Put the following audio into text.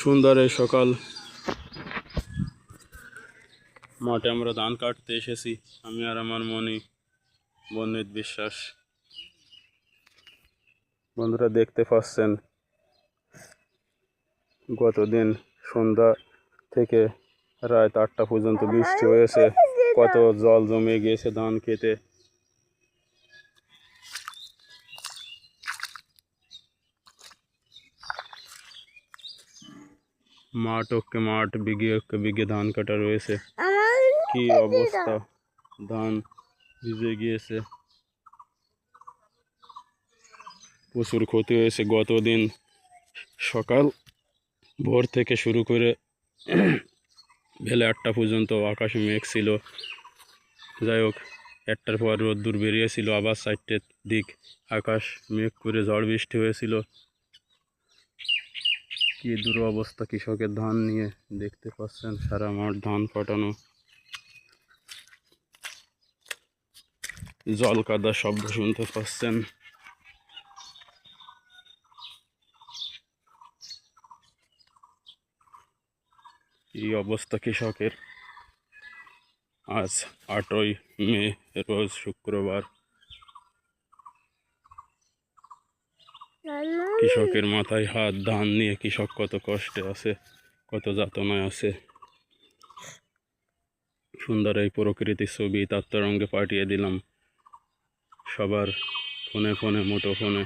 সুন্দর এই সকাল মাঠে আমরা ধান কাটতে এসেছি। আমি আর আমার মনি বন্দিত বিশ্বাস। বন্ধুরা দেখতে পাচ্ছেন গতদিন সন্ধ্যা থেকে রাত 8টা পর্যন্ত বৃষ্টি হয়েছে। কত জল জমে গিয়েছে ধান খেতে। মাঠ ওকে মাঠ, বিঘে ধান কাটা রয়েছে। কি অবস্থা, ধান ভিজে গিয়েছে, প্রচুর ক্ষতি হয়েছে। গতদিন সকাল ভোর থেকে শুরু করে বেলা 8টা পর্যন্ত আকাশে মেঘ ছিল। যাই হোক, 1টার পর রোদ্দুর বেরিয়েছিল, আবার 4টের দিক আকাশ মেঘ করে ঝড় বৃষ্টি হয়েছিল। কি দুরবস্থা কৃষকের ধান নিয়ে, দেখতে পাচ্ছেন সারা মাঠ ধান ফাটানো, জল কাদা শব্দ শুনতে পাচ্ছেন। এই অবস্থা কৃষকের। আজ 8ই মে, রোজ শুক্রবার। কৃষকের মাথায় হাত, ধান নিয়ে কৃষক কত কষ্টে আছে, কত যাতনায় আছে। সুন্দর এই প্রকৃতির ছবি তার তরঙ্গে পাঠিয়ে দিলাম সবার ফোনে ফোনে, মুঠো ফোনে।